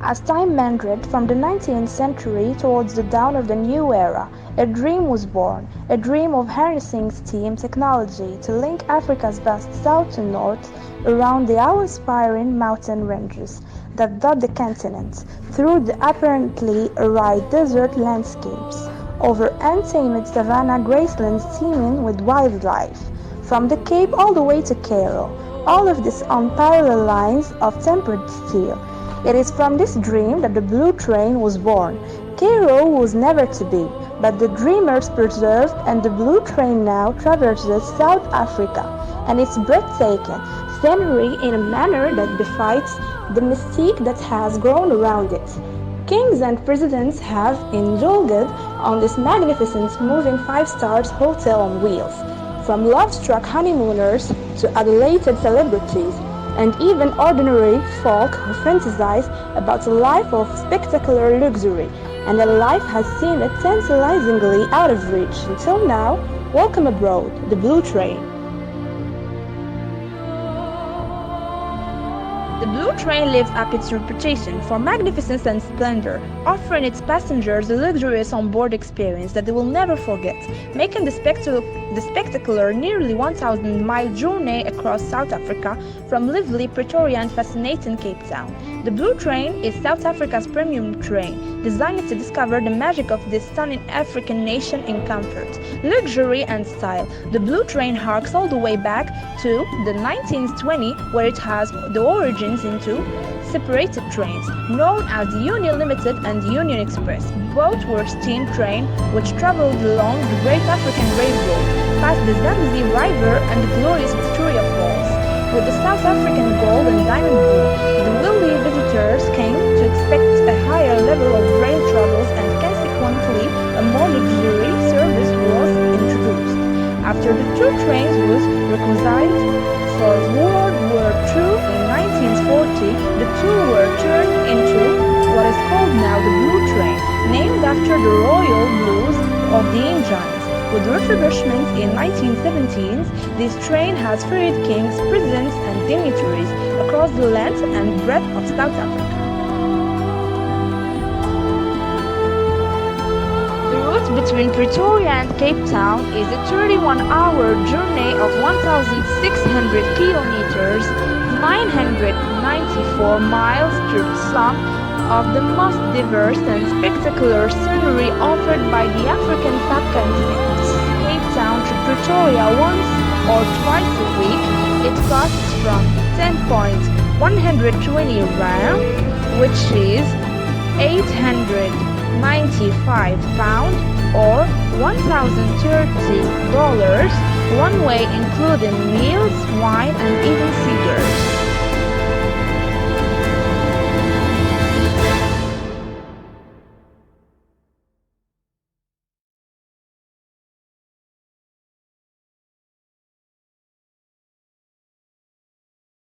As time meandered from the 19th century towards the dawn of the new era, a dream was born, a dream of harnessing steam technology to link Africa's vast south to north around the awe-inspiring mountain ranges that dot the continent, through the apparently arid desert landscapes, over untamed savanna gracelands teeming with wildlife, from the Cape all the way to Cairo, all of this on parallel lines of tempered steel. It is from this dream that the Blue Train was born. Cairo was never to be, but the dreamers preserved, and the Blue Train now traverses South Africa and its breathtaking scenery in a manner that befits the mystique that has grown around it. Kings and presidents have indulged on this magnificent moving five-star hotel on wheels, from love-struck honeymooners to adulated celebrities, and even ordinary folk who fantasize about a life of spectacular luxury, and their life has seemed tantalizingly out of reach until now. Welcome aboard the Blue Train. The Blue Train lives up its reputation for magnificence and splendor, offering its passengers a luxurious on-board experience that they will never forget, making the spectacular nearly 1,000-mile journey across South Africa from lively Pretoria and fascinating Cape Town. The Blue Train is South Africa's premium train, designed to discover the magic of this stunning African nation in comfort, luxury and style. The Blue Train harks all the way back to the 1920, where it has the origins into separated trains, known as the Union Limited and the Union Express. Both were steam trains which traveled along the Great African Railroad, past the Zambezi River and the glorious Victoria Falls. With the South African gold and diamond blue, the wealthy visitors came to expect a higher level of rail travels, and consequently a more luxury service was introduced. After the two trains was requisite for World War II in 1940, the two were turned into what is called now the Blue Train, named after the royal blues of the Indians. With refurbishments in 1917s, this train has ferried kings, presidents, and dignitaries across the length and breadth of South Africa. The route between Pretoria and Cape Town is a 31-hour journey of 1,600 kilometers, 994 miles through some of the most diverse and spectacular scenery offered by the African subcontinent. Cape Town to Pretoria once or twice a week, it costs from 10.120 rand, which is 895 pounds or $1,030, one way including meals, wine and even cigars.